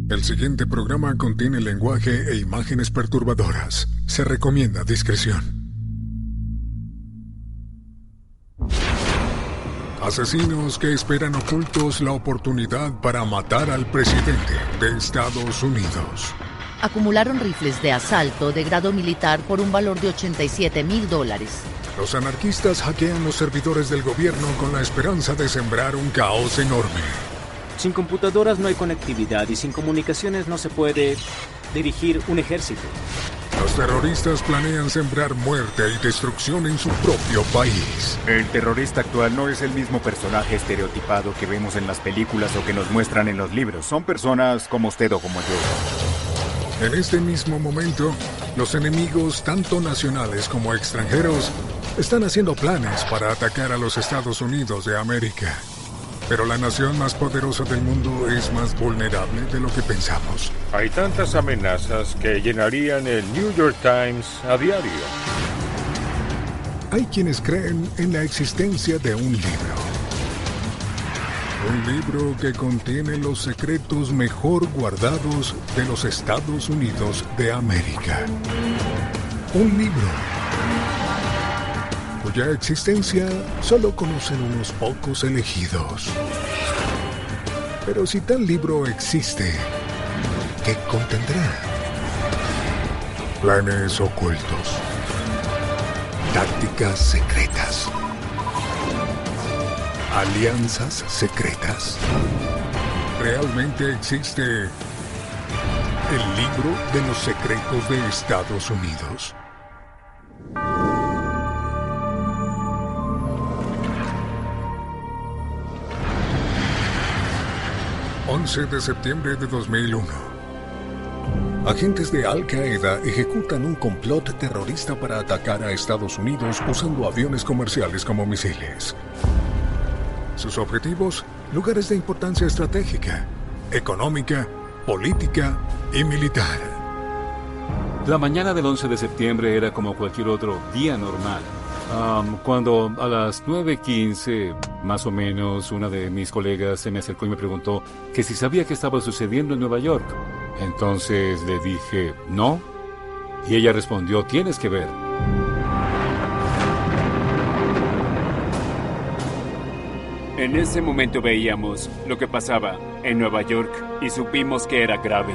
El siguiente programa contiene lenguaje e imágenes perturbadoras. Se recomienda discreción. Asesinos que esperan ocultos la oportunidad para matar al presidente de Estados Unidos. Acumularon rifles de asalto de grado militar por un valor de $87,000. Los anarquistas hackean los servidores del gobierno con la esperanza de sembrar un caos enorme. Sin computadoras no hay conectividad y sin comunicaciones no se puede dirigir un ejército. Los terroristas planean sembrar muerte y destrucción en su propio país. El terrorista actual no es el mismo personaje estereotipado que vemos en las películas o que nos muestran en los libros. Son personas como usted o como yo. En este mismo momento, los enemigos, tanto nacionales como extranjeros, están haciendo planes para atacar a los Estados Unidos de América. Pero la nación más poderosa del mundo es más vulnerable de lo que pensamos. Hay tantas amenazas que llenarían el New York Times a diario. Hay quienes creen en la existencia de un libro. Un libro que contiene los secretos mejor guardados de los Estados Unidos de América. Un libro cuya existencia solo conocen unos pocos elegidos. Pero si tal libro existe, ¿qué contendrá? Planes ocultos, tácticas secretas, alianzas secretas. ¿Realmente existe el libro de los secretos de Estados Unidos? ...11 de septiembre de 2001. Agentes de Al-Qaeda ejecutan un complot terrorista para atacar a Estados Unidos usando aviones comerciales como misiles. Sus objetivos, lugares de importancia estratégica, económica, política y militar. La mañana del 11 de septiembre era como cualquier otro día normal. Cuando a las 9:15, más o menos, una de mis colegas se me acercó y me preguntó que si sabía qué estaba sucediendo en Nueva York. Entonces le dije, no. Y ella respondió, tienes que ver. En ese momento veíamos lo que pasaba en Nueva York y supimos que era grave.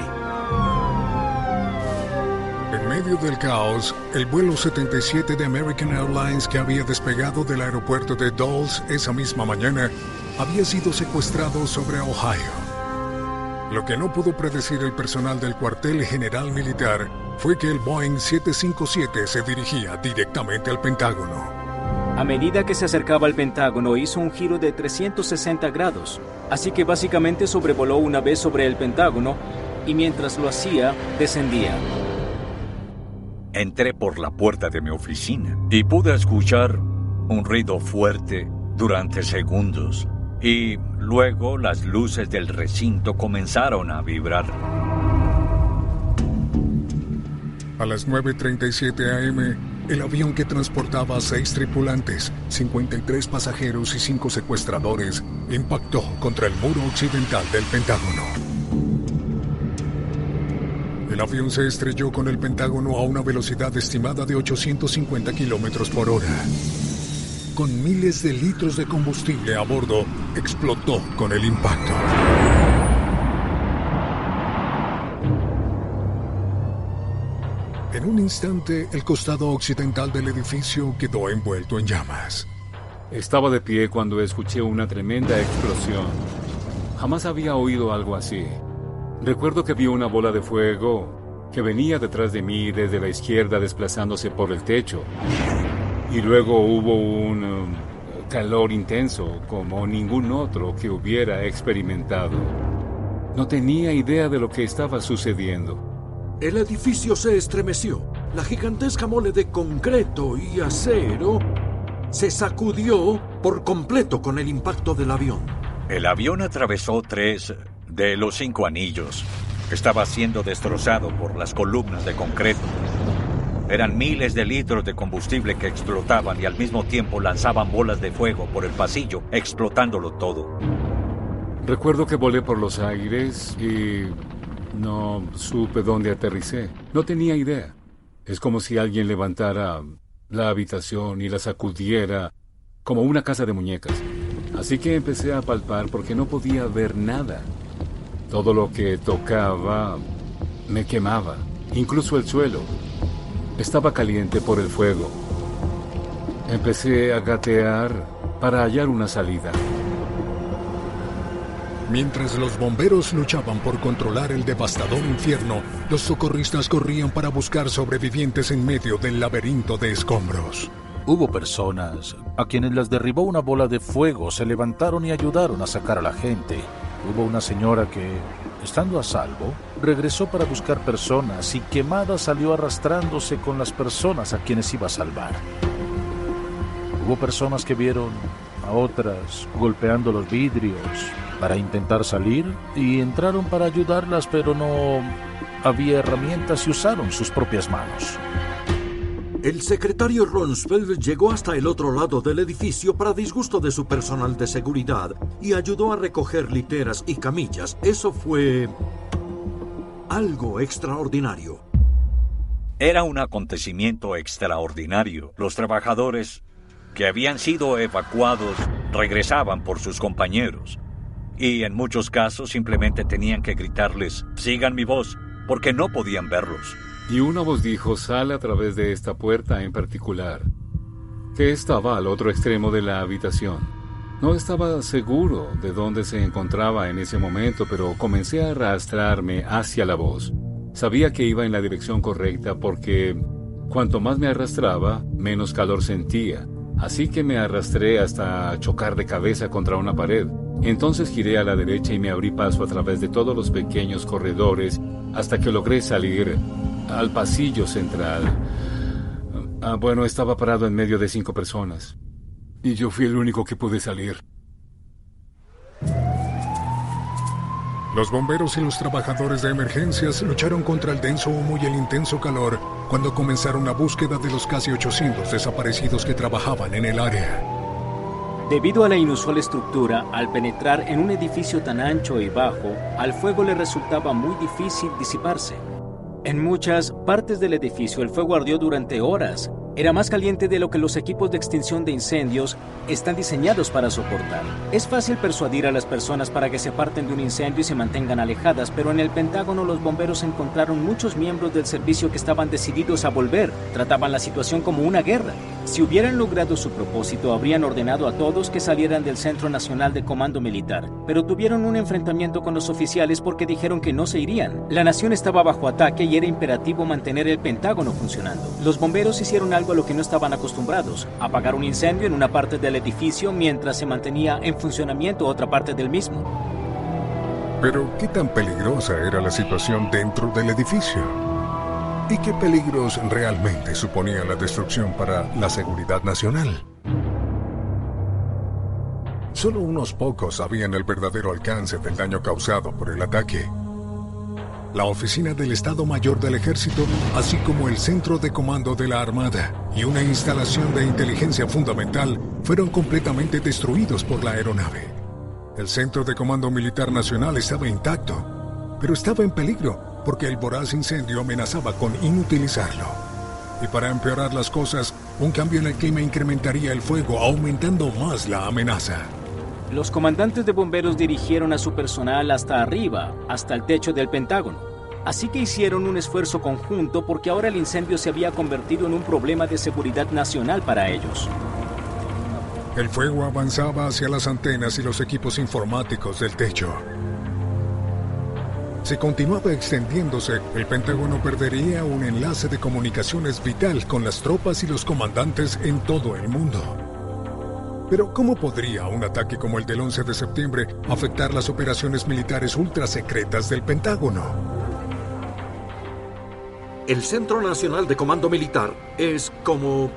En medio del caos, el vuelo 77 de American Airlines que había despegado del aeropuerto de Dulles esa misma mañana había sido secuestrado sobre Ohio. Lo que no pudo predecir el personal del cuartel general militar fue que el Boeing 757 se dirigía directamente al Pentágono. A medida que se acercaba al Pentágono, hizo un giro de 360 grados. Así que básicamente sobrevoló una vez sobre el Pentágono y mientras lo hacía, descendía. Entré por la puerta de mi oficina y pude escuchar un ruido fuerte durante segundos. Y luego las luces del recinto comenzaron a vibrar. A las 9:37 a.m., el avión que transportaba a 6 tripulantes, 53 pasajeros y 5 secuestradores impactó contra el muro occidental del Pentágono. El avión se estrelló con el Pentágono a una velocidad estimada de 850 kilómetros por hora. Con miles de litros de combustible a bordo, explotó con el impacto. En un instante, el costado occidental del edificio quedó envuelto en llamas. Estaba de pie cuando escuché una tremenda explosión. Jamás había oído algo así. Recuerdo que vi una bola de fuego que venía detrás de mí desde la izquierda desplazándose por el techo. Y luego hubo un calor intenso como ningún otro que hubiera experimentado. No tenía idea de lo que estaba sucediendo. El edificio se estremeció. La gigantesca mole de concreto y acero se sacudió por completo con el impacto del avión. El avión atravesó 3 de los 5 anillos. Estaba siendo destrozado por las columnas de concreto. Eran miles de litros de combustible que explotaban y al mismo tiempo lanzaban bolas de fuego por el pasillo, explotándolo todo. Recuerdo que volé por los aires y No supe dónde aterricé. No tenía idea. Es como si alguien levantara la habitación y la sacudiera como una casa de muñecas. Así que empecé a palpar porque no podía ver nada. Todo lo que tocaba me quemaba, incluso el suelo. Estaba caliente por el fuego. Empecé a gatear para hallar una salida. Mientras los bomberos luchaban por controlar el devastador infierno, los socorristas corrían para buscar sobrevivientes en medio del laberinto de escombros. Hubo personas a quienes las derribó una bola de fuego, se levantaron y ayudaron a sacar a la gente. Hubo una señora que, estando a salvo, regresó para buscar personas y quemada salió arrastrándose con las personas a quienes iba a salvar. Hubo personas que vieron a otras golpeando los vidrios para intentar salir y entraron para ayudarlas, pero no había herramientas y usaron sus propias manos. El secretario Rumsfeld llegó hasta el otro lado del edificio para disgusto de su personal de seguridad y ayudó a recoger literas y camillas. Eso fue algo extraordinario. Era un acontecimiento extraordinario. Los trabajadores que habían sido evacuados regresaban por sus compañeros. Y en muchos casos simplemente tenían que gritarles, sigan mi voz, porque no podían verlos. Y una voz dijo, sal a través de esta puerta en particular, que estaba al otro extremo de la habitación. No estaba seguro de dónde se encontraba en ese momento, pero comencé a arrastrarme hacia la voz. Sabía que iba en la dirección correcta porque cuanto más me arrastraba, menos calor sentía. Así que me arrastré hasta chocar de cabeza contra una pared. Entonces giré a la derecha y me abrí paso a través de todos los pequeños corredores hasta que logré salir al pasillo central. Bueno, estaba parado en medio de 5 personas. Y yo fui el único que pude salir. Los bomberos y los trabajadores de emergencias lucharon contra el denso humo y el intenso calor cuando comenzaron la búsqueda de los casi 800 desaparecidos que trabajaban en el área. Debido a la inusual estructura, al penetrar en un edificio tan ancho y bajo, al fuego le resultaba muy difícil disiparse. En muchas partes del edificio el fuego ardió durante horas. Era más caliente de lo que los equipos de extinción de incendios están diseñados para soportar. Es fácil persuadir a las personas para que se aparten de un incendio y se mantengan alejadas, pero en el Pentágono los bomberos encontraron muchos miembros del servicio que estaban decididos a volver. Trataban la situación como una guerra. Si hubieran logrado su propósito, habrían ordenado a todos que salieran del Centro Nacional de Comando Militar, pero tuvieron un enfrentamiento con los oficiales porque dijeron que no se irían. La nación estaba bajo ataque y era imperativo mantener el Pentágono funcionando. Los bomberos hicieron algo a lo que no estaban acostumbrados: apagar un incendio en una parte del edificio mientras se mantenía en funcionamiento otra parte del mismo. Pero, ¿qué tan peligrosa era la situación dentro del edificio? ¿Y qué peligros realmente suponía la destrucción para la seguridad nacional? Solo unos pocos sabían el verdadero alcance del daño causado por el ataque. La oficina del Estado Mayor del Ejército, así como el Centro de Comando de la Armada y una instalación de inteligencia fundamental fueron completamente destruidos por la aeronave. El Centro de Comando Militar Nacional estaba intacto, pero estaba en peligro porque el voraz incendio amenazaba con inutilizarlo. Y para empeorar las cosas, un cambio en el clima incrementaría el fuego, aumentando más la amenaza. Los comandantes de bomberos dirigieron a su personal hasta arriba, hasta el techo del Pentágono. Así que hicieron un esfuerzo conjunto porque ahora el incendio se había convertido en un problema de seguridad nacional para ellos. El fuego avanzaba hacia las antenas y los equipos informáticos del techo. Si continuaba extendiéndose, el Pentágono perdería un enlace de comunicaciones vital con las tropas y los comandantes en todo el mundo. Pero, ¿cómo podría un ataque como el del 11 de septiembre afectar las operaciones militares ultrasecretas del Pentágono? El Centro Nacional de Comando Militar es como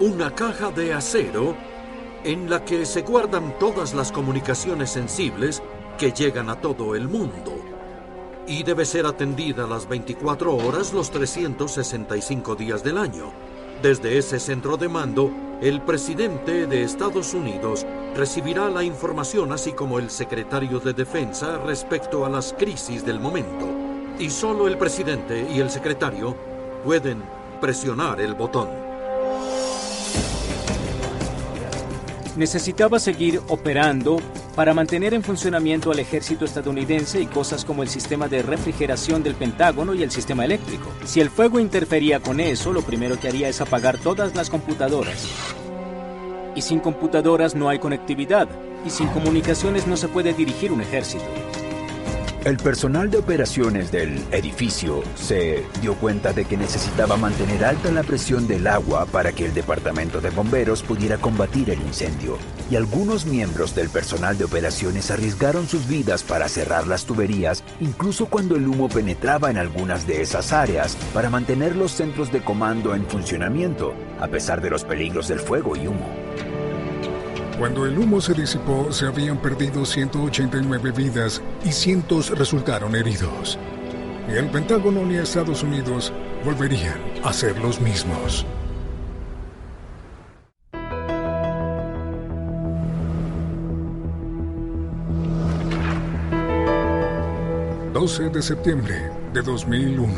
una caja de acero en la que se guardan todas las comunicaciones sensibles que llegan a todo el mundo. Y debe ser atendida las 24 horas los 365 días del año. Desde ese centro de mando, el presidente de Estados Unidos recibirá la información, así como el secretario de Defensa, respecto a las crisis del momento. Y solo el presidente y el secretario pueden presionar el botón. Necesitaba seguir operando para mantener en funcionamiento al ejército estadounidense y cosas como el sistema de refrigeración del Pentágono y el sistema eléctrico. Si el fuego interfería con eso, lo primero que haría es apagar todas las computadoras. Y sin computadoras no hay conectividad, y sin comunicaciones no se puede dirigir un ejército. El personal de operaciones del edificio se dio cuenta de que necesitaba mantener alta la presión del agua para que el departamento de bomberos pudiera combatir el incendio. Y algunos miembros del personal de operaciones arriesgaron sus vidas para cerrar las tuberías, incluso cuando el humo penetraba en algunas de esas áreas, para mantener los centros de comando en funcionamiento, a pesar de los peligros del fuego y humo. Cuando el humo se disipó, se habían perdido 189 vidas y cientos resultaron heridos. Ni el Pentágono ni Estados Unidos volverían a ser los mismos. ...12 de septiembre de 2001...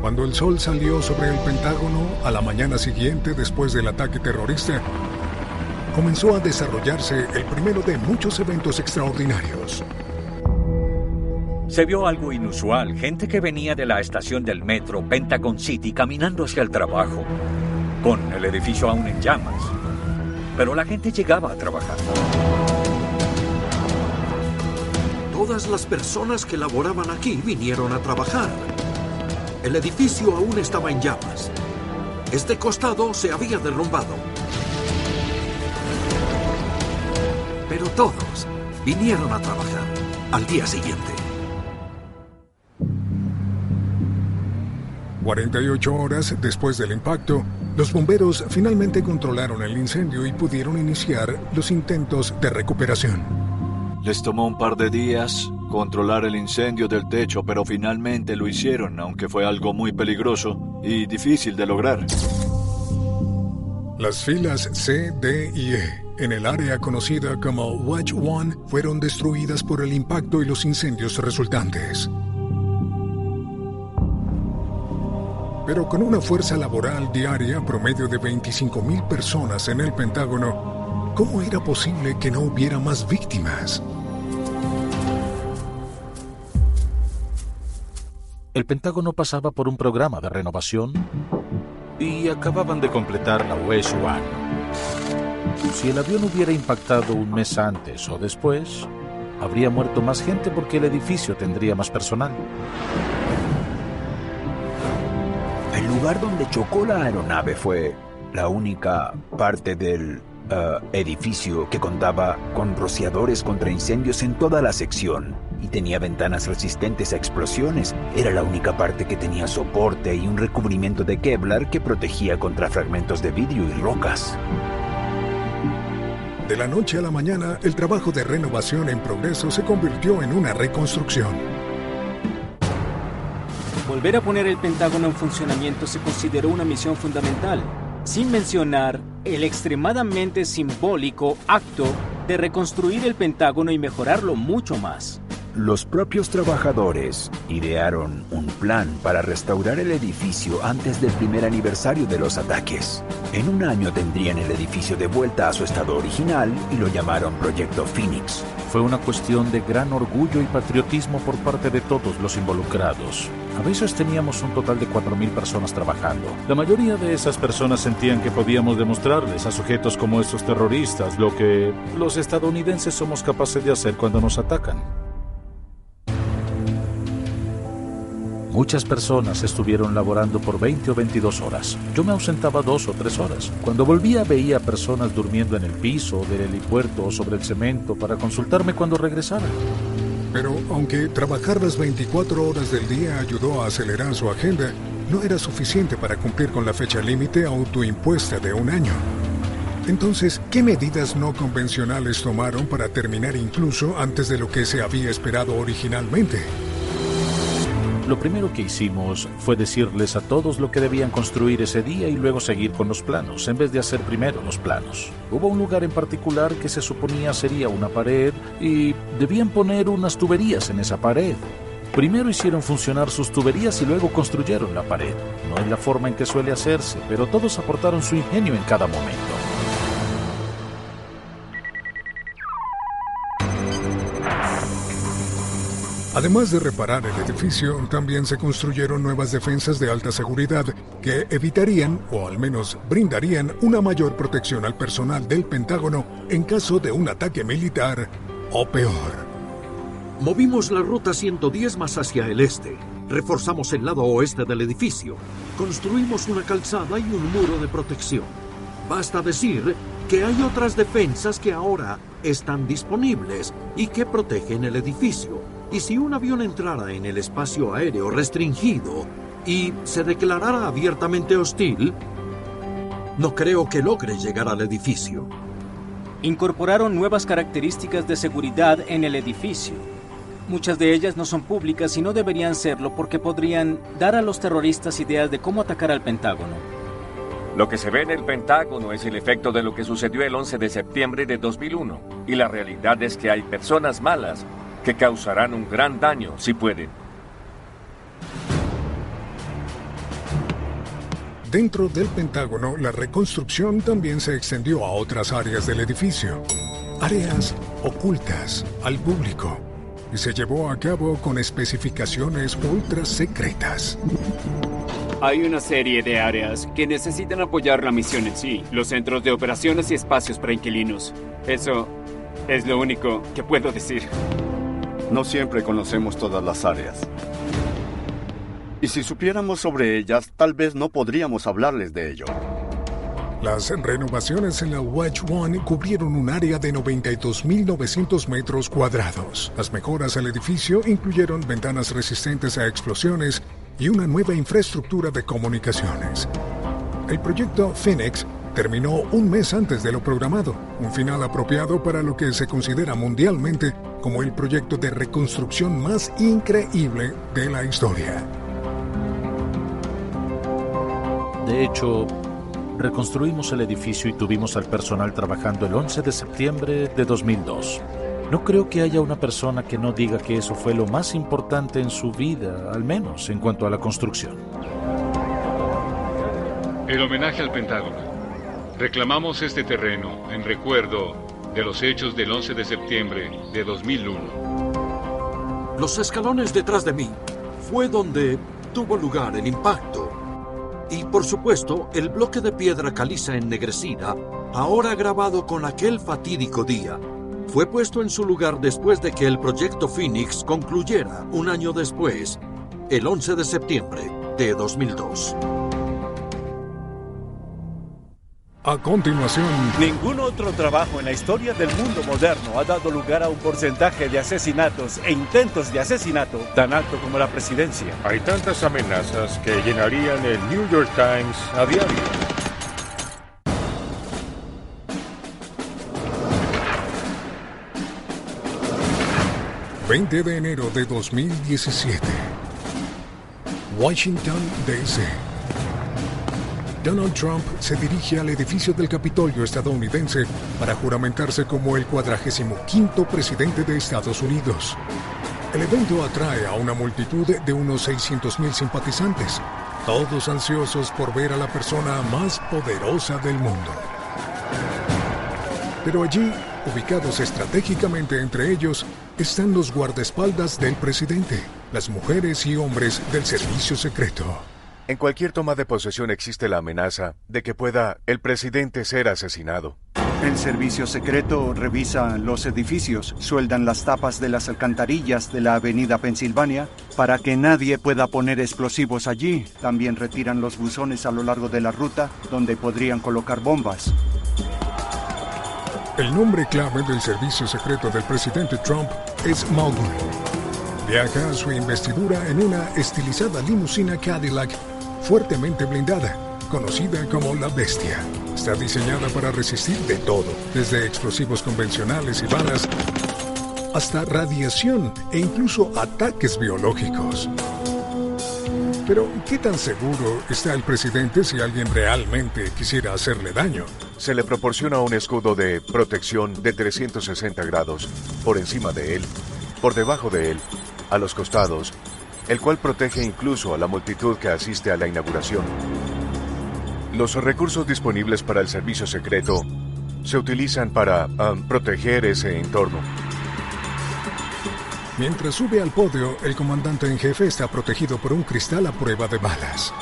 Cuando el sol salió sobre el Pentágono a la mañana siguiente después del ataque terrorista, comenzó a desarrollarse el primero de muchos eventos extraordinarios. Se vio algo inusual, gente que venía de la estación del metro Pentagon City caminando hacia el trabajo, con el edificio aún en llamas. Pero la gente llegaba a trabajar. Todas las personas que laboraban aquí vinieron a trabajar. El edificio aún estaba en llamas. Este costado se había derrumbado. Pero todos vinieron a trabajar al día siguiente. 48 horas después del impacto, los bomberos finalmente controlaron el incendio y pudieron iniciar los intentos de recuperación. Les tomó un par de días controlar el incendio del techo, pero finalmente lo hicieron, aunque fue algo muy peligroso y difícil de lograr. Las filas C, D y E en el área conocida como Wedge 1 fueron destruidas por el impacto y los incendios resultantes. Pero con una fuerza laboral diaria promedio de 25,000 personas en el Pentágono, ¿cómo era posible que no hubiera más víctimas? El Pentágono pasaba por un programa de renovación y acababan de completar la Wedge 1. Si el avión hubiera impactado un mes antes o después, habría muerto más gente porque el edificio tendría más personal. El lugar donde chocó la aeronave fue la única parte del edificio que contaba con rociadores contra incendios en toda la sección y tenía ventanas resistentes a explosiones. Era la única parte que tenía soporte y un recubrimiento de Kevlar que protegía contra fragmentos de vidrio y rocas. De la noche a la mañana, el trabajo de renovación en progreso se convirtió en una reconstrucción. Volver a poner el Pentágono en funcionamiento se consideró una misión fundamental, sin mencionar el extremadamente simbólico acto de reconstruir el Pentágono y mejorarlo mucho más. Los propios trabajadores idearon un plan para restaurar el edificio antes del primer aniversario de los ataques. En un año tendrían el edificio de vuelta a su estado original y lo llamaron Proyecto Phoenix. Fue una cuestión de gran orgullo y patriotismo por parte de todos los involucrados. A veces teníamos un total de 4,000 personas trabajando. La mayoría de esas personas sentían que podíamos demostrarles a sujetos como estos terroristas lo que los estadounidenses somos capaces de hacer cuando nos atacan. Muchas personas estuvieron laborando por 20 o 22 horas. Yo me ausentaba 2 o 3 horas. Cuando volvía veía personas durmiendo en el piso del helipuerto o sobre el cemento para consultarme cuando regresaran. Pero aunque trabajar las 24 horas del día ayudó a acelerar su agenda, no era suficiente para cumplir con la fecha límite autoimpuesta de un año. Entonces, ¿qué medidas no convencionales tomaron para terminar incluso antes de lo que se había esperado originalmente? Lo primero que hicimos fue decirles a todos lo que debían construir ese día y luego seguir con los planos, en vez de hacer primero los planos. Hubo un lugar en particular que se suponía sería una pared y debían poner unas tuberías en esa pared. Primero hicieron funcionar sus tuberías y luego construyeron la pared. No es la forma en que suele hacerse, pero todos aportaron su ingenio en cada momento. Además de reparar el edificio, también se construyeron nuevas defensas de alta seguridad que evitarían, o al menos brindarían, una mayor protección al personal del Pentágono en caso de un ataque militar o peor. Movimos la ruta 110 más hacia el este. Reforzamos el lado oeste del edificio. Construimos una calzada y un muro de protección. Basta decir que hay otras defensas que ahora están disponibles y que protegen el edificio. Y si un avión entrara en el espacio aéreo restringido y se declarara abiertamente hostil, no creo que logre llegar al edificio. Incorporaron nuevas características de seguridad en el edificio. Muchas de ellas no son públicas y no deberían serlo porque podrían dar a los terroristas ideas de cómo atacar al Pentágono. Lo que se ve en el Pentágono es el efecto de lo que sucedió el 11 de septiembre de 2001. Y la realidad es que hay personas malas que causarán un gran daño si pueden. Dentro del Pentágono, la reconstrucción también se extendió a otras áreas del edificio, áreas ocultas al público, y se llevó a cabo con especificaciones ultra secretas. Hay una serie de áreas que necesitan apoyar la misión en sí, los centros de operaciones y espacios para inquilinos. Eso es lo único que puedo decir. No siempre conocemos todas las áreas. Y si supiéramos sobre ellas, tal vez no podríamos hablarles de ello. Las renovaciones en la Wedge One cubrieron un área de 92.900 metros cuadrados. Las mejoras al edificio incluyeron ventanas resistentes a explosiones y una nueva infraestructura de comunicaciones. El proyecto Phoenix terminó un mes antes de lo programado, un final apropiado para lo que se considera mundialmente como el proyecto de reconstrucción más increíble de la historia. De hecho, reconstruimos el edificio y tuvimos al personal trabajando el 11 de septiembre de 2002. No creo que haya una persona que no diga que eso fue lo más importante en su vida, al menos en cuanto a la construcción. El homenaje al Pentágono. Reclamamos este terreno en recuerdo de los hechos del 11 de septiembre de 2001. Los escalones detrás de mí fue donde tuvo lugar el impacto. Y por supuesto, el bloque de piedra caliza ennegrecida, ahora grabado con aquel fatídico día, fue puesto en su lugar después de que el proyecto Phoenix concluyera un año después, el 11 de septiembre de 2002. A continuación, ningún otro trabajo en la historia del mundo moderno ha dado lugar a un porcentaje de asesinatos e intentos de asesinato tan alto como la presidencia. Hay tantas amenazas que llenarían el New York Times a diario. ...20 de enero de 2017... Washington, D.C. Donald Trump se dirige al edificio del Capitolio estadounidense para juramentarse como el 45º presidente de Estados Unidos. El evento atrae a una multitud de unos 600,000 simpatizantes, todos ansiosos por ver a la persona más poderosa del mundo. Pero allí, ubicados estratégicamente entre ellos, están los guardaespaldas del presidente, las mujeres y hombres del servicio secreto. En cualquier toma de posesión existe la amenaza de que pueda el presidente ser asesinado. El servicio secreto revisa los edificios, sueldan las tapas de las alcantarillas de la avenida Pensilvania para que nadie pueda poner explosivos allí. También retiran los buzones a lo largo de la ruta donde podrían colocar bombas. El nombre clave del servicio secreto del presidente Trump es Mowgli. Viaja a su investidura en una estilizada limusina Cadillac fuertemente blindada, conocida como la Bestia. Está diseñada para resistir de todo, desde explosivos convencionales y balas hasta radiación e incluso ataques biológicos. Pero, ¿qué tan seguro está el presidente si alguien realmente quisiera hacerle daño? Se le proporciona un escudo de protección de 360 grados por encima de él, por debajo de él a los costados, el cual protege incluso a la multitud que asiste a la inauguración. Los recursos disponibles para el servicio secreto se utilizan para proteger ese entorno. Mientras sube al podio, el comandante en jefe está protegido por un cristal a prueba de balas.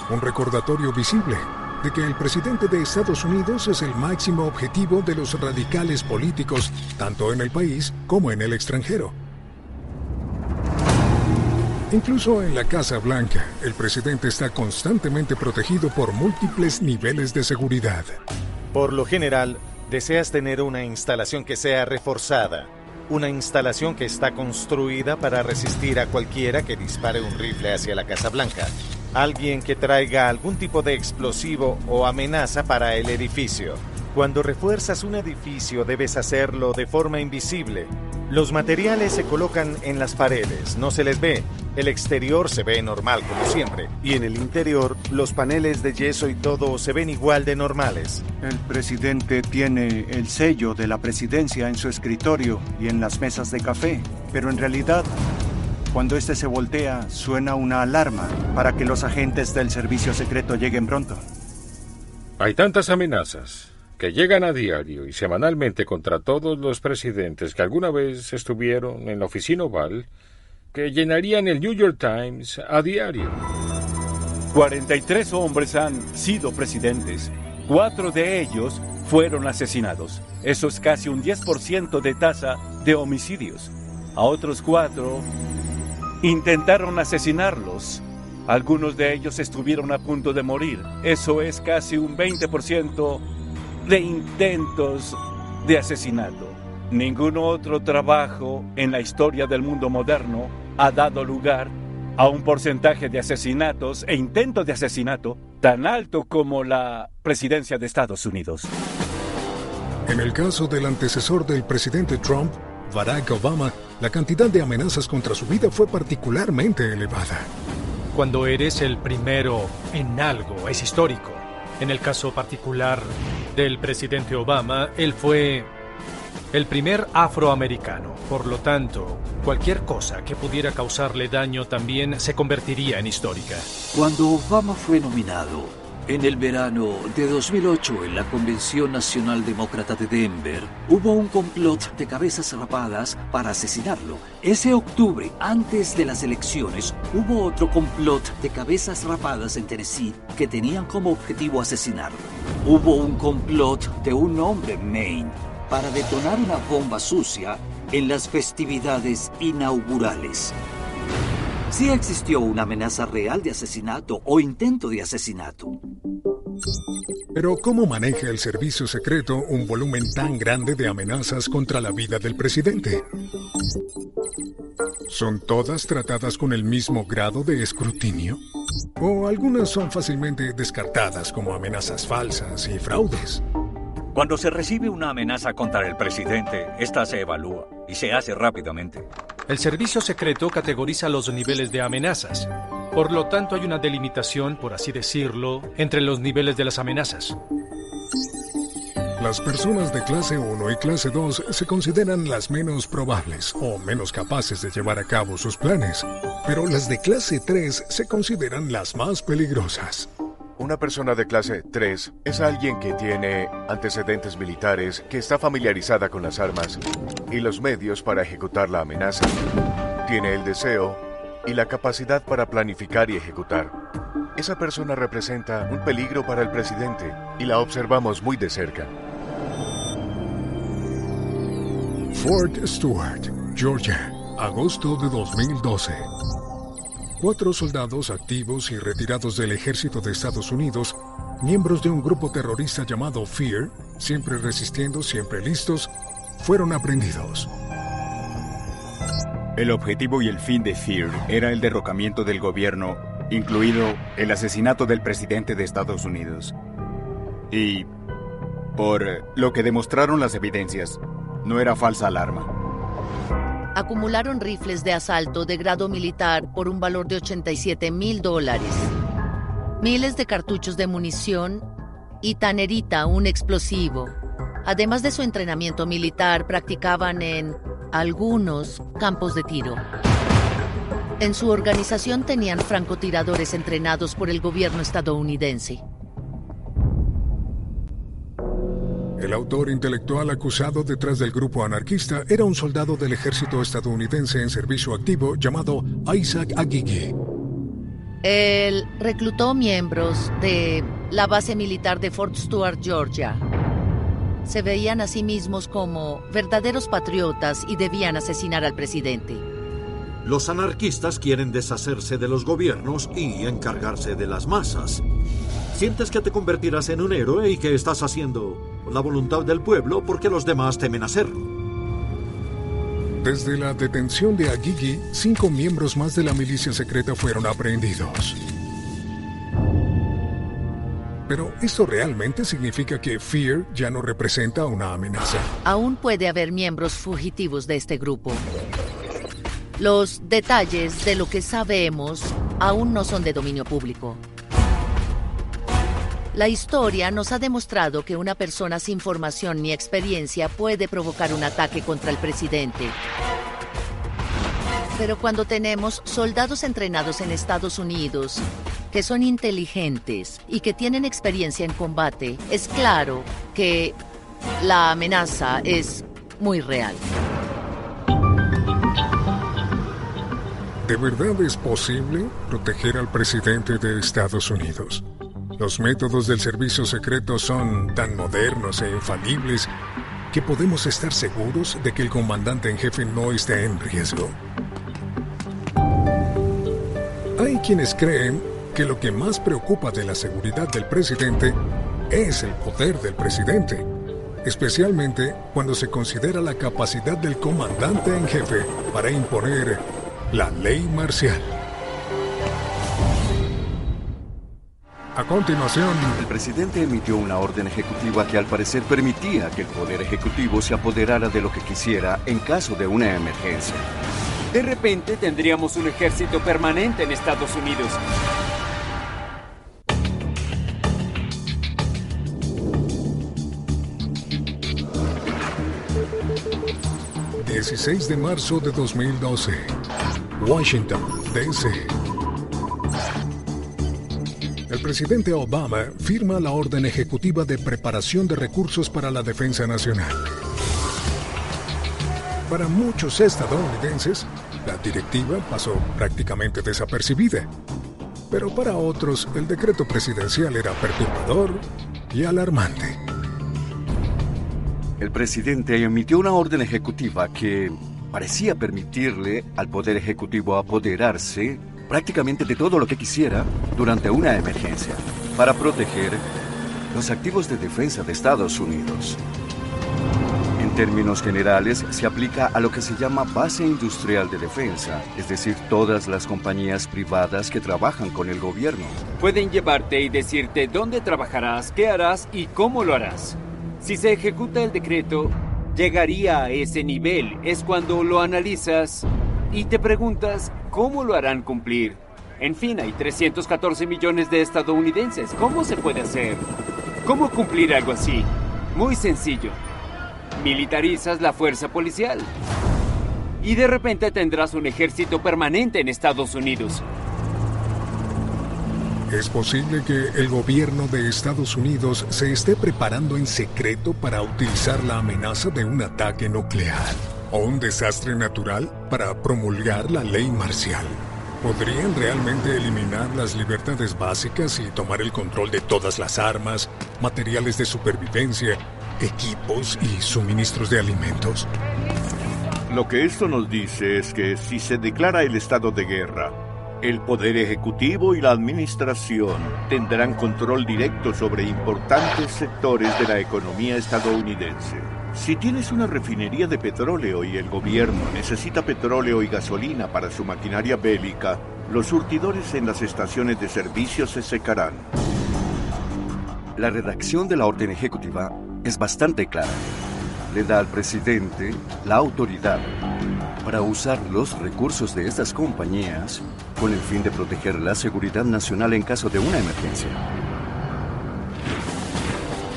Un recordatorio visible de que el presidente de Estados Unidos es el máximo objetivo de los radicales políticos, tanto en el país como en el extranjero. Incluso en la Casa Blanca, el presidente está constantemente protegido por múltiples niveles de seguridad. Por lo general, deseas tener una instalación que sea reforzada. Una instalación que está construida para resistir a cualquiera que dispare un rifle hacia la Casa Blanca. Alguien que traiga algún tipo de explosivo o amenaza para el edificio. Cuando refuerzas un edificio debes hacerlo de forma invisible. Los materiales se colocan en las paredes, no se les ve. El exterior se ve normal como siempre. Y en el interior, los paneles de yeso y todo se ven igual de normales. El presidente tiene el sello de la presidencia en su escritorio y en las mesas de café. Pero en realidad, cuando este se voltea, suena una alarma para que los agentes del servicio secreto lleguen pronto. Hay tantas amenazas que llegan a diario y semanalmente contra todos los presidentes que alguna vez estuvieron en la oficina oval, que llenarían el New York Times a diario. 43 hombres han sido presidentes. 4 de ellos fueron asesinados. Eso es casi un 10% de tasa de homicidios. A otros 4 intentaron asesinarlos. Algunos de ellos estuvieron a punto de morir. Eso es casi un 20% de intentos de asesinato. Ningún otro trabajo en la historia del mundo moderno ha dado lugar a un porcentaje de asesinatos e intentos de asesinato tan alto como la presidencia de Estados Unidos. En el caso del antecesor del presidente Trump, Barack Obama, la cantidad de amenazas contra su vida fue particularmente elevada. Cuando eres el primero en algo, es histórico. En el caso particular del presidente Obama, él fue el primer afroamericano. Por lo tanto, cualquier cosa que pudiera causarle daño también se convertiría en histórica. Cuando Obama fue nominado en el verano de 2008 en la Convención Nacional Demócrata de Denver, hubo un complot de cabezas rapadas para asesinarlo. Ese octubre, antes de las elecciones, hubo otro complot de cabezas rapadas en Tennessee que tenían como objetivo asesinarlo. Hubo un complot de un hombre en Maine para detonar una bomba sucia en las festividades inaugurales. Sí existió una amenaza real de asesinato o intento de asesinato. Pero ¿cómo maneja el servicio secreto un volumen tan grande de amenazas contra la vida del presidente? ¿Son todas tratadas con el mismo grado de escrutinio? ¿O algunas son fácilmente descartadas como amenazas falsas y fraudes? Cuando se recibe una amenaza contra el presidente, esta se evalúa y se hace rápidamente. El servicio secreto categoriza los niveles de amenazas. Por lo tanto, hay una delimitación, por así decirlo, entre los niveles de las amenazas. Las personas de clase 1 y clase 2 se consideran las menos probables o menos capaces de llevar a cabo sus planes, pero las de clase 3 se consideran las más peligrosas. Una persona de clase 3 es alguien que tiene antecedentes militares, que está familiarizada con las armas y los medios para ejecutar la amenaza. Tiene el deseo y la capacidad para planificar y ejecutar. Esa persona representa un peligro para el presidente y la observamos muy de cerca. Fort Stewart, Georgia, agosto de 2012. 4 soldados activos y retirados del ejército de Estados Unidos, miembros de un grupo terrorista llamado FEAR, siempre resistiendo, siempre listos, fueron aprendidos. El objetivo y el fin de FEAR era el derrocamiento del gobierno, incluido el asesinato del presidente de Estados Unidos. Y, por lo que demostraron las evidencias, no era falsa alarma. Acumularon rifles de asalto de grado militar por un valor de $87,000, miles de cartuchos de munición y tanerita, un explosivo. Además de su entrenamiento militar, practicaban en algunos campos de tiro. En su organización tenían francotiradores entrenados por el gobierno estadounidense. El autor intelectual acusado detrás del grupo anarquista era un soldado del ejército estadounidense en servicio activo llamado Isaac Agigi. Él reclutó miembros de la base militar de Fort Stewart, Georgia. Se veían a sí mismos como verdaderos patriotas y debían asesinar al presidente. Los anarquistas quieren deshacerse de los gobiernos y encargarse de las masas. Sientes que te convertirás en un héroe y que estás haciendo la voluntad del pueblo porque los demás temen hacerlo. Desde la detención de Agigi, 5 miembros más de la milicia secreta fueron aprehendidos. Pero ¿esto realmente significa que FEAR ya no representa una amenaza? Aún puede haber miembros fugitivos de este grupo. Los detalles de lo que sabemos aún no son de dominio público. La historia nos ha demostrado que una persona sin formación ni experiencia puede provocar un ataque contra el presidente. Pero cuando tenemos soldados entrenados en Estados Unidos, que son inteligentes y que tienen experiencia en combate, es claro que la amenaza es muy real. ¿De verdad es posible proteger al presidente de Estados Unidos? Los métodos del servicio secreto son tan modernos e infalibles que podemos estar seguros de que el comandante en jefe no está en riesgo. Hay quienes creen que lo que más preocupa de la seguridad del presidente es el poder del presidente, especialmente cuando se considera la capacidad del comandante en jefe para imponer la ley marcial. A continuación, el presidente emitió una orden ejecutiva que al parecer permitía que el poder ejecutivo se apoderara de lo que quisiera en caso de una emergencia. De repente tendríamos un ejército permanente en Estados Unidos. ...16 de marzo de 2012... Washington, D.C. El presidente Obama firma la orden ejecutiva de preparación de recursos para la defensa nacional. Para muchos estadounidenses, la directiva pasó prácticamente desapercibida. Pero para otros, el decreto presidencial era perturbador y alarmante. El presidente emitió una orden ejecutiva que parecía permitirle al Poder Ejecutivo apoderarse prácticamente de todo lo que quisiera durante una emergencia, para proteger los activos de defensa de Estados Unidos. En términos generales, se aplica a lo que se llama base industrial de defensa, es decir, todas las compañías privadas que trabajan con el gobierno. Pueden llevarte y decirte dónde trabajarás, qué harás y cómo lo harás. Si se ejecuta el decreto, llegaría a ese nivel. Es cuando lo analizas y te preguntas cómo lo harán cumplir. En fin, hay 314 millones de estadounidenses. ¿Cómo se puede hacer? ¿Cómo cumplir algo así? Muy sencillo. Militarizas la fuerza policial. Y de repente tendrás un ejército permanente en Estados Unidos. Es posible que el gobierno de Estados Unidos se esté preparando en secreto para utilizar la amenaza de un ataque nuclear o un desastre natural para promulgar la ley marcial. ¿Podrían realmente eliminar las libertades básicas y tomar el control de todas las armas, materiales de supervivencia, equipos y suministros de alimentos? Lo que esto nos dice es que si se declara el estado de guerra, el Poder Ejecutivo y la Administración tendrán control directo sobre importantes sectores de la economía estadounidense. Si tienes una refinería de petróleo y el gobierno necesita petróleo y gasolina para su maquinaria bélica, los surtidores en las estaciones de servicio se secarán. La redacción de la orden ejecutiva es bastante clara. Le da al presidente la autoridad para usar los recursos de estas compañías con el fin de proteger la seguridad nacional en caso de una emergencia.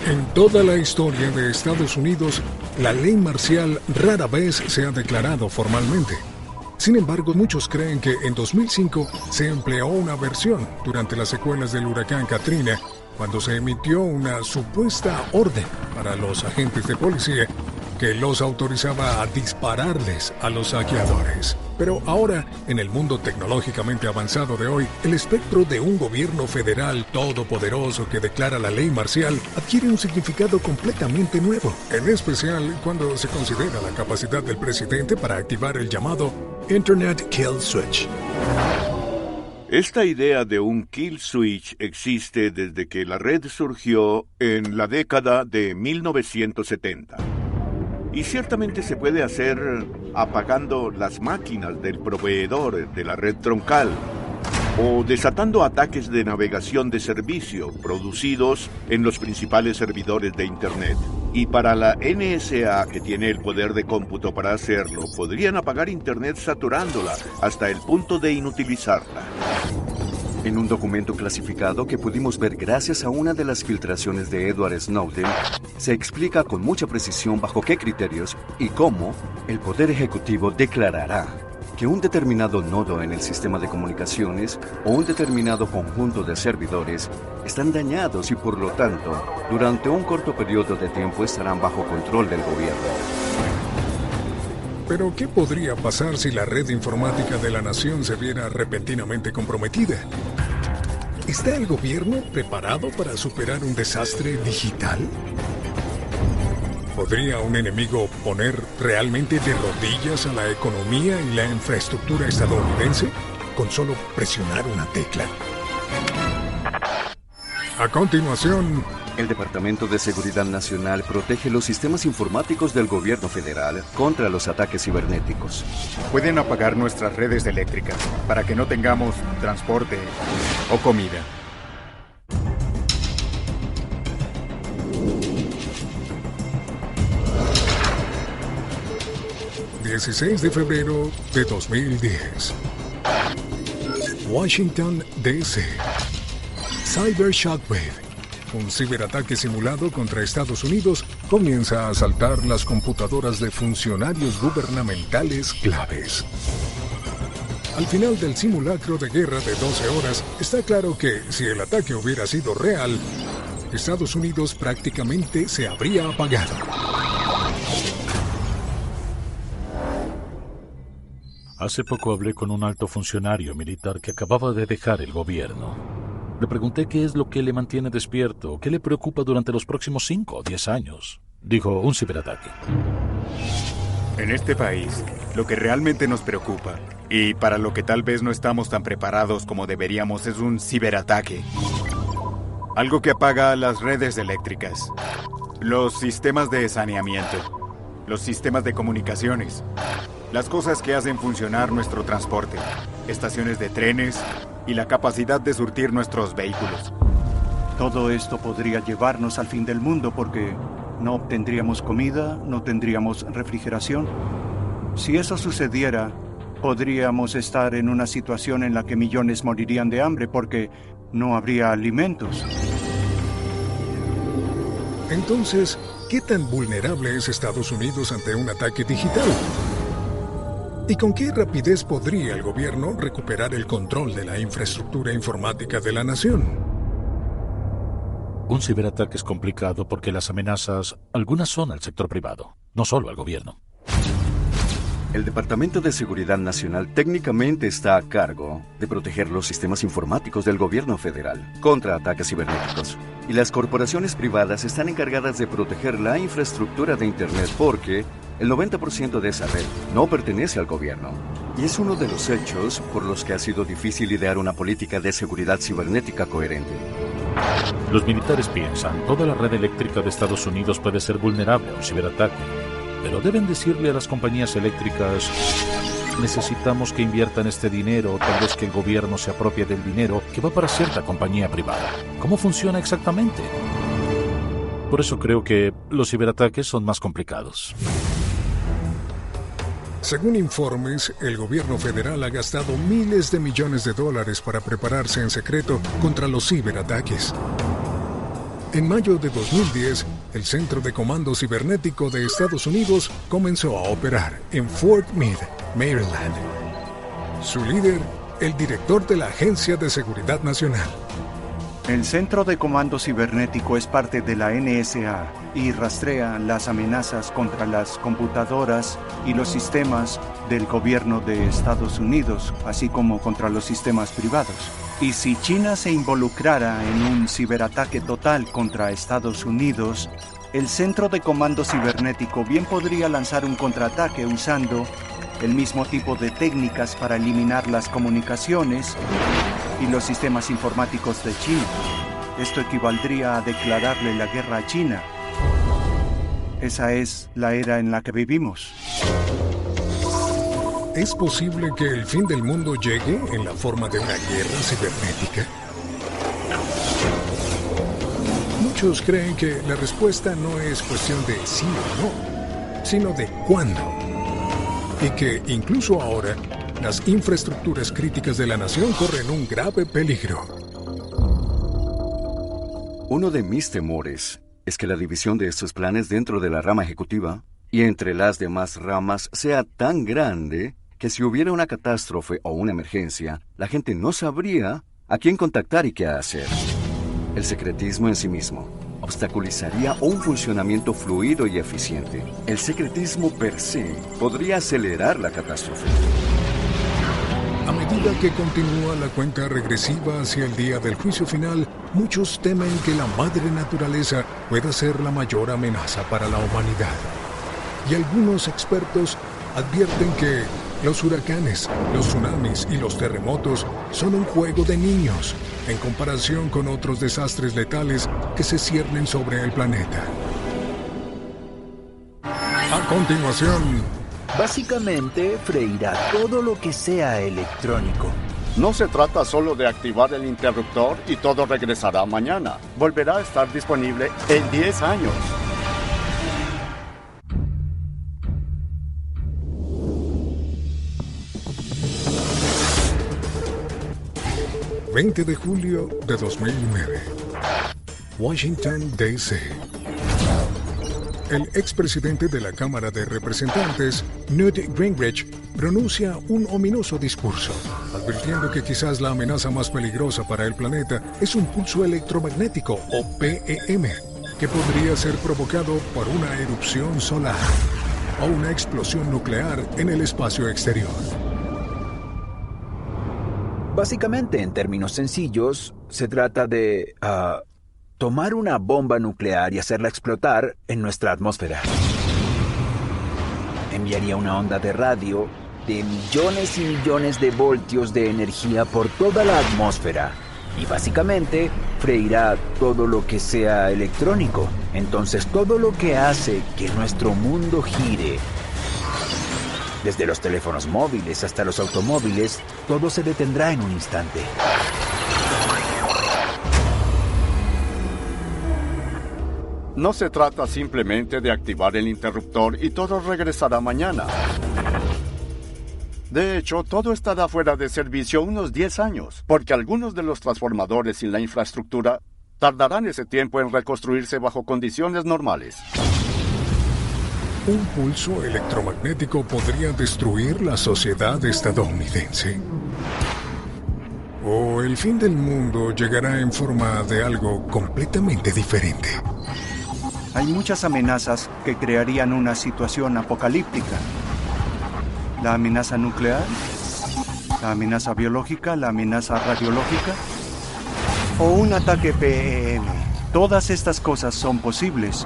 En toda la historia de Estados Unidos, la ley marcial rara vez se ha declarado formalmente. Sin embargo, muchos creen que en 2005 se empleó una versión durante las secuelas del huracán Katrina, cuando se emitió una supuesta orden para los agentes de policía que los autorizaba a dispararles a los saqueadores. Pero ahora, en el mundo tecnológicamente avanzado de hoy, el espectro de un gobierno federal todopoderoso que declara la ley marcial adquiere un significado completamente nuevo, en especial cuando se considera la capacidad del presidente para activar el llamado Internet Kill Switch. Esta idea de un kill switch existe desde que la red surgió en la década de 1970. Y ciertamente se puede hacer apagando las máquinas del proveedor de la red troncal o desatando ataques de navegación de servicio producidos en los principales servidores de Internet. Y para la NSA, que tiene el poder de cómputo para hacerlo, podrían apagar Internet saturándola hasta el punto de inutilizarla. En un documento clasificado que pudimos ver gracias a una de las filtraciones de Edward Snowden, se explica con mucha precisión bajo qué criterios y cómo el Poder Ejecutivo declarará que un determinado nodo en el sistema de comunicaciones o un determinado conjunto de servidores están dañados y por lo tanto, durante un corto periodo de tiempo estarán bajo control del gobierno. Pero, ¿qué podría pasar si la red informática de la nación se viera repentinamente comprometida? ¿Está el gobierno preparado para superar un desastre digital? ¿Podría un enemigo poner realmente de rodillas a la economía y la infraestructura estadounidense con solo presionar una tecla? A continuación, el Departamento de Seguridad Nacional protege los sistemas informáticos del gobierno federal contra los ataques cibernéticos. Pueden apagar nuestras redes eléctricas para que no tengamos transporte o comida. ...16 de febrero de 2010... Washington, D.C. Cyber Shockwave, un ciberataque simulado contra Estados Unidos, comienza a asaltar las computadoras de funcionarios gubernamentales claves. Al final del simulacro de guerra de 12 horas, está claro que si el ataque hubiera sido real, Estados Unidos prácticamente se habría apagado. Hace poco hablé con un alto funcionario militar que acababa de dejar el gobierno. Le pregunté qué es lo que le mantiene despierto, qué le preocupa durante los próximos 5 o 10 años. Dijo, un ciberataque. En este país, lo que realmente nos preocupa, y para lo que tal vez no estamos tan preparados como deberíamos, es un ciberataque. Algo que apaga las redes eléctricas, los sistemas de saneamiento, los sistemas de comunicaciones, las cosas que hacen funcionar nuestro transporte, estaciones de trenes y la capacidad de surtir nuestros vehículos. Todo esto podría llevarnos al fin del mundo porque no obtendríamos comida, no tendríamos refrigeración. Si eso sucediera, podríamos estar en una situación en la que millones morirían de hambre porque no habría alimentos. Entonces, ¿qué tan vulnerable es Estados Unidos ante un ataque digital? ¿Y con qué rapidez podría el gobierno recuperar el control de la infraestructura informática de la nación? Un ciberataque es complicado porque las amenazas, algunas son al sector privado, no solo al gobierno. El Departamento de Seguridad Nacional técnicamente está a cargo de proteger los sistemas informáticos del gobierno federal contra ataques cibernéticos. Y las corporaciones privadas están encargadas de proteger la infraestructura de Internet porque el 90% de esa red no pertenece al gobierno. Y es uno de los hechos por los que ha sido difícil idear una política de seguridad cibernética coherente. Los militares piensan, toda la red eléctrica de Estados Unidos puede ser vulnerable a un ciberataque. Pero deben decirle a las compañías eléctricas, necesitamos que inviertan este dinero, tal vez que el gobierno se apropie del dinero que va para cierta compañía privada. ¿Cómo funciona exactamente? Por eso creo que los ciberataques son más complicados. Según informes, el gobierno federal ha gastado miles de millones de dólares para prepararse en secreto contra los ciberataques. En mayo de 2010, el Centro de Comando Cibernético de Estados Unidos comenzó a operar en Fort Meade, Maryland. Su líder, el director de la Agencia de Seguridad Nacional. El Centro de Comando Cibernético es parte de la NSA y rastrea las amenazas contra las computadoras y los sistemas del gobierno de Estados Unidos, así como contra los sistemas privados. Y si China se involucrara en un ciberataque total contra Estados Unidos, el Centro de Comando Cibernético bien podría lanzar un contraataque usando el mismo tipo de técnicas para eliminar las comunicaciones y los sistemas informáticos de China. Esto equivaldría a declararle la guerra a China. Esa es la era en la que vivimos. ¿Es posible que el fin del mundo llegue en la forma de una guerra cibernética? Muchos creen que la respuesta no es cuestión de sí o no, sino de cuándo. Y que incluso ahora, las infraestructuras críticas de la nación corren un grave peligro. Uno de mis temores es que la división de estos planes dentro de la rama ejecutiva y entre las demás ramas sea tan grande que si hubiera una catástrofe o una emergencia, la gente no sabría a quién contactar y qué hacer. El secretismo en sí mismo obstaculizaría un funcionamiento fluido y eficiente. El secretismo per se podría acelerar la catástrofe. A medida que continúa la cuenta regresiva hacia el día del juicio final, muchos temen que la madre naturaleza pueda ser la mayor amenaza para la humanidad. Y algunos expertos advierten que los huracanes, los tsunamis y los terremotos son un juego de niños en comparación con otros desastres letales que se ciernen sobre el planeta. A continuación, básicamente freirá todo lo que sea electrónico. No se trata solo de activar el interruptor y todo regresará mañana. Volverá a estar disponible en 10 años. ...20 de julio de 2009... Washington, D.C. El expresidente de la Cámara de Representantes, Newt Gingrich, pronuncia un ominoso discurso, advirtiendo que quizás la amenaza más peligrosa para el planeta es un pulso electromagnético, o PEM, que podría ser provocado por una erupción solar o una explosión nuclear en el espacio exterior. Básicamente, en términos sencillos, se trata de tomar una bomba nuclear y hacerla explotar en nuestra atmósfera. Enviaría una onda de radio de millones y millones de voltios de energía por toda la atmósfera y básicamente freirá todo lo que sea electrónico. Entonces, todo lo que hace que nuestro mundo gire, desde los teléfonos móviles hasta los automóviles, todo se detendrá en un instante. No se trata simplemente de activar el interruptor y todo regresará mañana. De hecho, todo estará fuera de servicio unos 10 años, porque algunos de los transformadores y la infraestructura tardarán ese tiempo en reconstruirse bajo condiciones normales. Un pulso electromagnético podría destruir la sociedad estadounidense. O el fin del mundo llegará en forma de algo completamente diferente. Hay muchas amenazas que crearían una situación apocalíptica. La amenaza nuclear, la amenaza biológica, la amenaza radiológica o un ataque PEM. Todas estas cosas son posibles.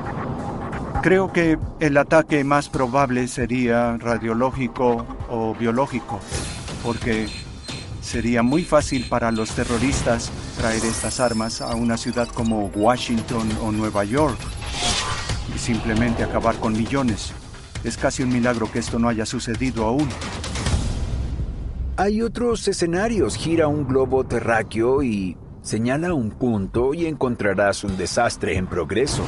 Creo que el ataque más probable sería radiológico o biológico, porque sería muy fácil para los terroristas traer estas armas a una ciudad como Washington o Nueva York y simplemente acabar con millones. Es casi un milagro que esto no haya sucedido aún. Hay otros escenarios. Gira un globo terráqueo y señala un punto y encontrarás un desastre en progreso.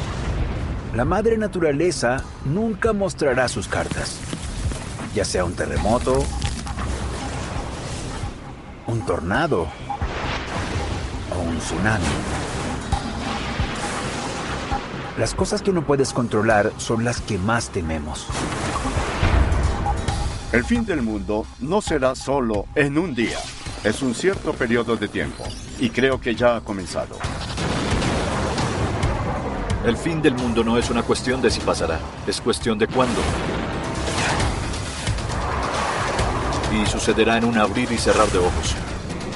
La madre naturaleza nunca mostrará sus cartas, ya sea un terremoto, un tornado o un tsunami. Las cosas que no puedes controlar son las que más tememos. El fin del mundo no será solo en un día. Es un cierto periodo de tiempo. Y creo que ya ha comenzado. El fin del mundo no es una cuestión de si pasará. Es cuestión de cuándo. Y sucederá en un abrir y cerrar de ojos.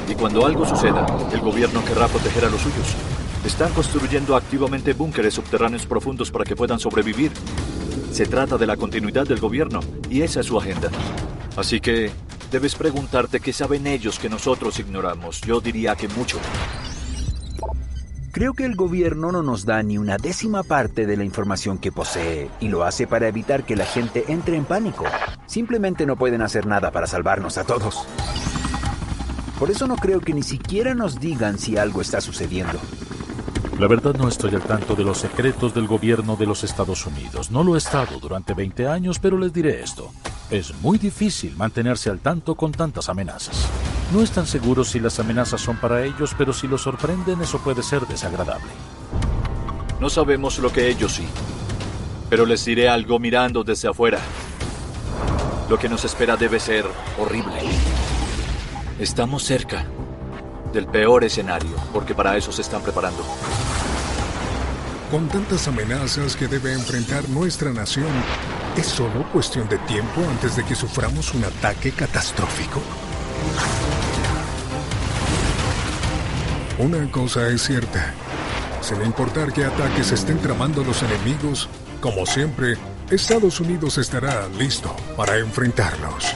Y cuando algo suceda, el gobierno querrá proteger a los suyos. Están construyendo activamente búnkeres subterráneos profundos para que puedan sobrevivir. Se trata de la continuidad del gobierno, y esa es su agenda. Así que debes preguntarte qué saben ellos que nosotros ignoramos. Yo diría que mucho. Creo que el gobierno no nos da ni una décima parte de la información que posee, y lo hace para evitar que la gente entre en pánico. Simplemente no pueden hacer nada para salvarnos a todos. Por eso no creo que ni siquiera nos digan si algo está sucediendo. La verdad no estoy al tanto de los secretos del gobierno de los Estados Unidos. No lo he estado durante 20 años, pero les diré esto. Es muy difícil mantenerse al tanto con tantas amenazas. No están seguros si las amenazas son para ellos, pero si los sorprenden, eso puede ser desagradable. No sabemos lo que ellos sí. Pero les diré algo mirando desde afuera. Lo que nos espera debe ser horrible. Estamos cerca del peor escenario, porque para eso se están preparando. Con tantas amenazas que debe enfrentar nuestra nación, ¿es solo cuestión de tiempo antes de que suframos un ataque catastrófico? Una cosa es cierta. Sin importar qué ataques estén tramando los enemigos, como siempre, Estados Unidos estará listo para enfrentarlos.